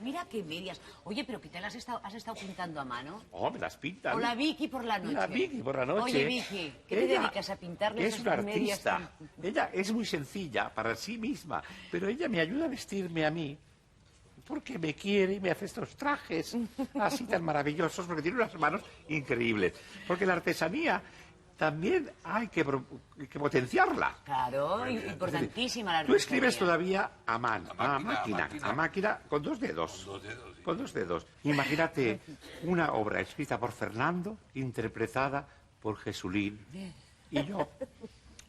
mira qué medias. Oye, pero ¿qué te las has estado pintando a mano? Oh, me las pintan. O la Vicky por la noche. La Vicky por la noche. Oye, Vicky, ¿qué te Ella dedicas a pintarle Es esas una medias artista. tan- Ella es muy sencilla para sí misma, pero ella me ayuda a vestirme a mí porque me quiere y me hace estos trajes así tan maravillosos, porque tiene unas manos increíbles. Porque la artesanía también hay que potenciarla. Claro, importantísima la Tú escribes ortografía. todavía a mano, a máquina, con dos dedos. Con 2 dedos, sí. Con 2 dedos. Imagínate una obra escrita por Fernando, interpretada por Jesulín y yo.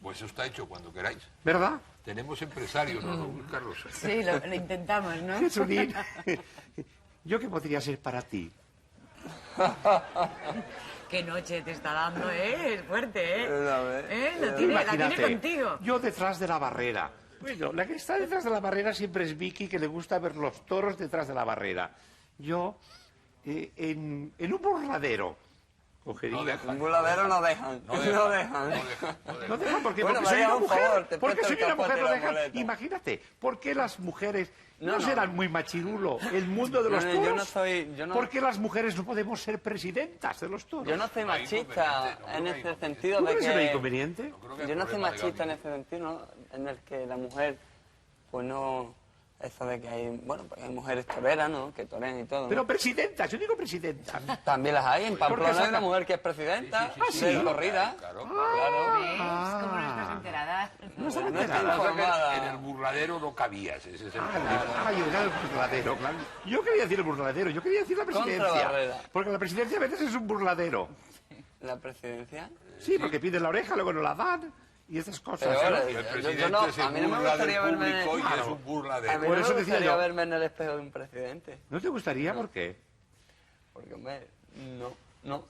Pues eso está hecho cuando queráis. ¿Verdad? Tenemos empresarios, ¿no, Carlos? Sí, lo intentamos, ¿no? Jesulín, ¿yo qué podría ser para ti? Qué noche te está dando, ¿eh? Es fuerte, ¿eh? La Tú tiene imagínate, contigo. yo detrás de la barrera. Bueno, la que está detrás de la barrera siempre es Vicky, que le gusta ver los toros detrás de la barrera. Yo, en un burladero, cogería... Un burladero no dejan. No No dejan. dejan. No dejan porque, Bueno, porque soy María, una un mujer. favor, te Porque presto soy el una mujer, capote no y la dejan. muleta. Imagínate, ¿por qué las mujeres no, No. serán muy machirulo el mundo de los No, toros? yo no- ¿Por qué las mujeres no podemos ser presidentas de los toros? Yo no soy No hay machista inconveniente, no en hay ese inconveniente. sentido ¿Tú de crees que no hay que... inconveniente? Creo que hay Yo no soy problema de machista en gabinete. ese sentido, ¿no? En el que la mujer, pues no... Eso de que hay, bueno, pues hay mujeres toreras, ¿no? Que torean y todo, ¿no? Pero presidentas, yo digo presidentas. También las hay. En Pamplona hay saca- una mujer que es presidenta Sí, sí, sí, de sí. corrida. Claro. ¿Ves? ¿Cómo no estás enterada? No están No está enteradas. informada. En el burladero no cabías, ese es el problema. Ay, era el burladero, claro. Yo quería decir el burladero, yo quería decir la presidencia. Barrera. Porque la presidencia a veces es un burladero. La presidencia. Sí, porque piden la oreja, luego no la dan. Y esas cosas. Peor, ¿no? El yo presidente no, se a mí no me burla gustaría del verme... público y es un A mí burladero. Por no eso me decía gustaría yo. verme en el espejo de un presidente. ¿No te gustaría? ¿Por qué? Porque, hombre, no.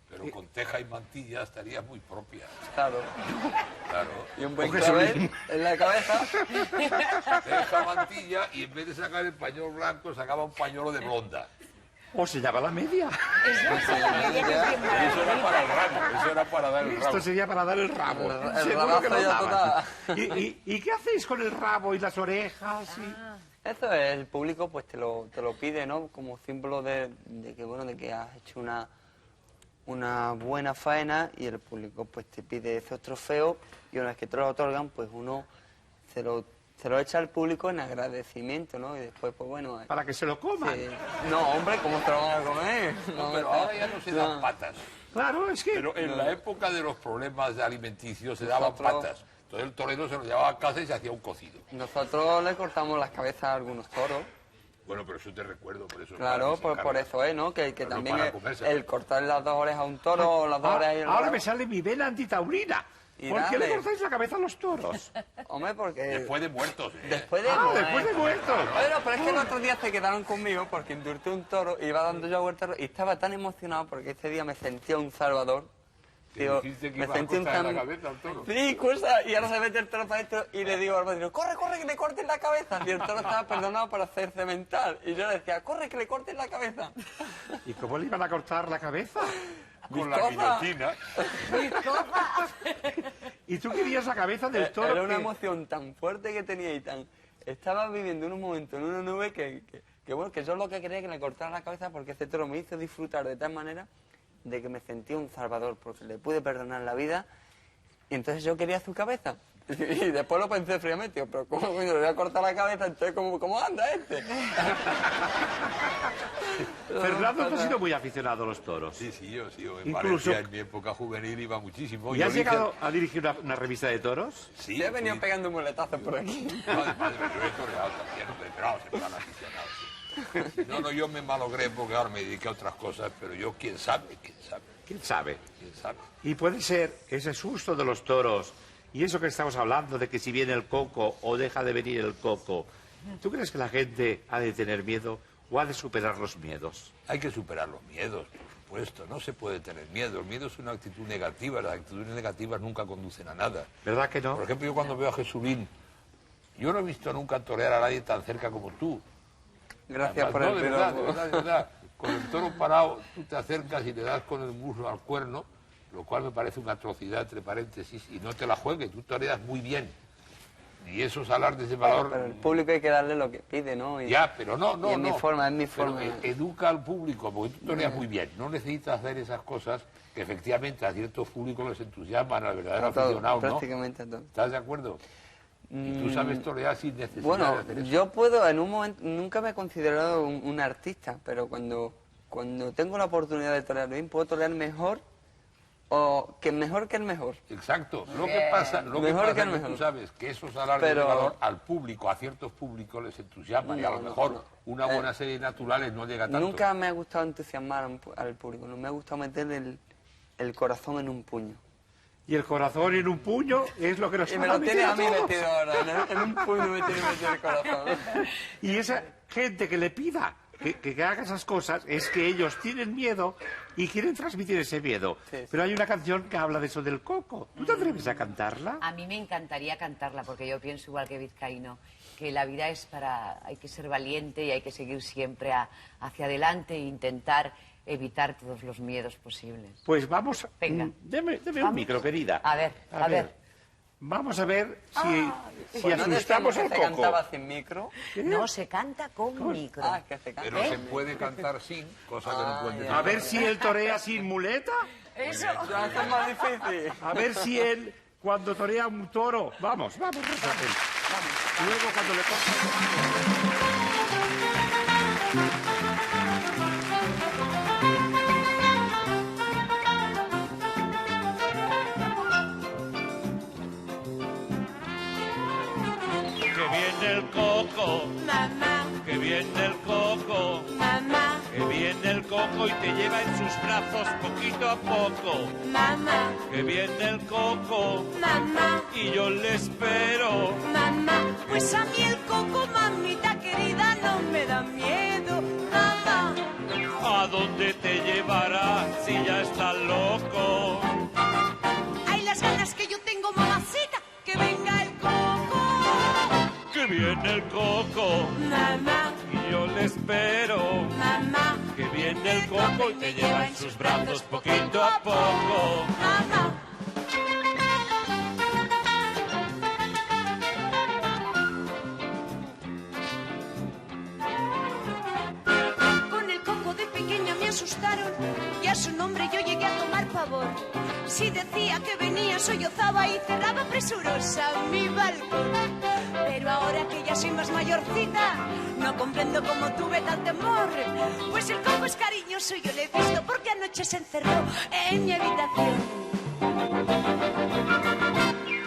Pero con teja y mantilla estaría muy propia. Claro. Claro. Y un buen Porque clavel en la cabeza. Teja, mantilla y en vez de sacar el pañuelo blanco sacaba un pañuelo de blonda. O se llama la media. Eso la media que es bien Y eso era maravillosa. para el ramo, eso era para dar el Esto ramo. sería para dar el rabo. El Seguro rabazo que lo ya daban. total. ¿Y qué hacéis con el rabo y las orejas? Eso es, el público pues te lo pide, ¿no? Como símbolo de que, bueno, de que has hecho una buena faena y el público pues te pide esos trofeos y una vez que te los otorgan, pues uno se lo echa al público en agradecimiento, ¿no? Y después, pues bueno... Para que se lo coman. No, hombre, ¿cómo se lo van a comer? No, pero ahora ya no se dan patas. Claro, es que... Pero en la época de los problemas alimenticios se daban Nosotros- patas. Entonces el torero se lo llevaba a casa y se hacía un cocido. Nosotros le cortamos las cabezas a algunos toros. Bueno, pero eso te recuerdo, por eso... Claro, para por eso es, ¿no? Que Pero también para es comérselo. el cortar las 2 orejas a un toro o las 2 orejas y el ahora rabo. me sale mi vena antitaurina. Y ¿Por qué le dale. cortáis la cabeza a los toros? Hombre, porque... Después de muertos, ¿eh? Después de... Después de muertos. Bueno, pero es que el otro día se quedaron conmigo porque indulté un toro, iba dando yo vueltas y estaba tan emocionado porque ese día me sentía un salvador. Te Digo, dijiste que me ibas a sentí un cortarle tan... la cabeza al toro. Sí, cosa, y ahora se mete el toro para adentro y le digo al padrino, corre, corre, que le corten la cabeza. Y el toro estaba perdonado para hacer cemental. Y yo le decía, corre, que le corten la cabeza. ¿Y cómo le iban a cortar la cabeza? Con la Bizcocha. guillotina. ¿Y tú querías la cabeza del toro? Era una que- emoción tan fuerte que tenía y tan... Estaba viviendo un momento en una nube que bueno, que yo lo que quería que le cortara la cabeza porque ese toro me hizo disfrutar de tal manera de que me sentía un salvador porque le pude perdonar la vida y entonces yo quería su cabeza. Y después lo pensé fríamente, digo, pero ¿cómo coño le voy a cortar la cabeza? Entonces, ¿cómo anda este? Fernando, tú has sido muy aficionado a los toros. Sí, yo en Incluso- Valencia en mi época juvenil iba muchísimo. ¿Y Yo has lo hice- llegado a dirigir una revista de toros? Sí, Yo he venido fui- pegando muletazos por aquí. No, además, yo he toreado también, pero no, se me han aficionado, sí. No, yo me malogré porque ahora me dediqué a otras cosas, pero yo, quién sabe. ¿Quién sabe? ¿Quién sabe? Y puede ser ese susto de los toros y eso que estamos hablando de que si viene el coco o deja de venir el coco. ¿Tú crees que la gente ha de tener miedo o ha de superar los miedos? Hay que superar los miedos, por supuesto. No se puede tener miedo. El miedo es una actitud negativa. Las actitudes negativas nunca conducen a nada. ¿Verdad que no? Por ejemplo, yo cuando veo a Jesulín, yo no he visto nunca torear a nadie tan cerca como tú. Gracias por Además, el no, de verdad, de piropo. verdad, de verdad. Con el toro parado, tú te acercas y le das con el muslo al cuerno, lo cual me parece una atrocidad, entre paréntesis, y no te la juegues, tú toreas muy bien. Y esos alardes de valor... Pero el público hay que darle lo que pide, ¿no? Y- Ya, pero no. Y es mi forma, es mi Pero, forma. educa al público, porque tú toreas muy bien. No necesitas hacer esas cosas que efectivamente a ciertos públicos les entusiasman, al verdadero A todo, aficionado, ¿no? prácticamente a todo. ¿Estás de acuerdo? Y tú sabes torear sin necesidad Bueno, de hacer eso. yo puedo, en un momento, nunca me he considerado un artista, pero cuando tengo la oportunidad de torear bien, puedo torear mejor o que mejor que el mejor. Exacto. Lo que pasa, Mejor que el es que tú mejor. sabes que esos alardes Pero- de valor al público, a ciertos públicos les entusiasman y a lo No, mejor no. una buena serie de naturales no llega tanto. Nunca me ha gustado entusiasmar al público, no me ha gustado meter el corazón en un puño. Y el corazón en un puño es lo que nos Y me van lo tiene a mí todos. metido ahora, en un puño me tiene metido el corazón. Y esa gente que le pida que haga esas cosas es que ellos tienen miedo y quieren transmitir ese miedo. Sí, sí. Pero hay una canción que habla de eso del coco. ¿Tú te atreves a cantarla? A mí me encantaría cantarla porque yo pienso igual que Vizcaíno, que la vida es para... hay que ser valiente y hay que seguir siempre hacia adelante e intentar evitar todos los miedos posibles. Pues vamos... Venga. Deme un Vamos. micro, querida. A ver. Vamos a ver si Pues no asustamos decíamos que al se coco. cantaba sin micro. No, se canta con micro. Ah, que se canta. Pero se puede cantar sin, cosa que no pueden decir. A ver si él torea sin muleta. Eso. Ya hace más difícil. A ver si él, cuando torea un toro... Vamos, Rafael. Luego cuando le corta... Que viene el coco, Mamá, que viene el coco, mamá, que viene el coco y te lleva en sus brazos poquito a poco. mamá, Que viene el coco mamá, y yo le espero. mamá. Pues a mí el coco, mamita querida, no me da miedo, mamá. ¿A dónde te llevará si ya está loco? Hay las ganas que yo tengo, mamacita, que venga el coco. Que viene el coco Mamá, y yo le espero. mamá, Que viene el coco y te lleva en sus brazos poquito a poco. mamá. Con el coco de pequeña me asustaron y a su nombre yo llegué a tomar pavor. Si decía que venía sollozaba y cerraba presurosa mi balcón. Pero ahora que ya soy más mayorcita, no comprendo cómo tuve tal temor. Pues el coco es cariñoso y yo le he visto porque anoche se encerró en mi habitación.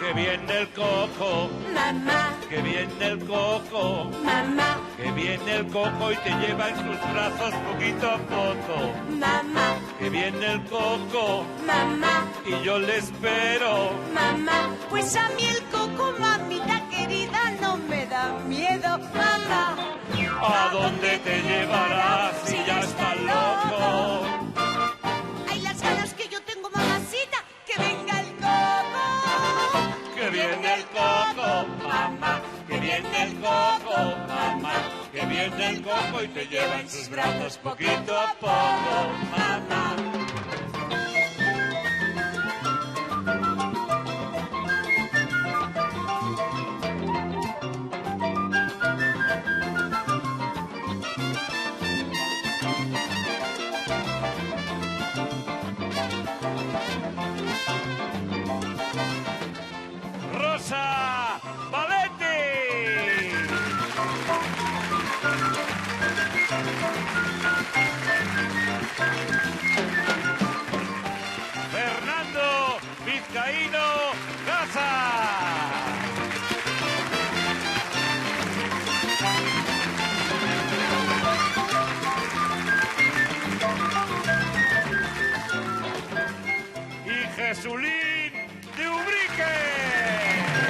Que viene el coco, Mamá, que viene el coco. mamá, Que viene el coco y te lleva en sus brazos poquito a poco. mamá, Que viene el coco mamá, y yo le espero. mamá. Pues a mí el coco, mamita querida, no me da miedo, mamá. ¿A dónde te llevará si ya está loco? Hay las ganas que yo tengo, mamacita, que venga el coco. Que viene el coco, mamá. Que viene el coco, mamá. Que viene el coco y te lleva en sus brazos poquito a poco, mamá. Rosa Valetti. Fernando Vizcaíno Casa. Y Jesulín de Ubrique.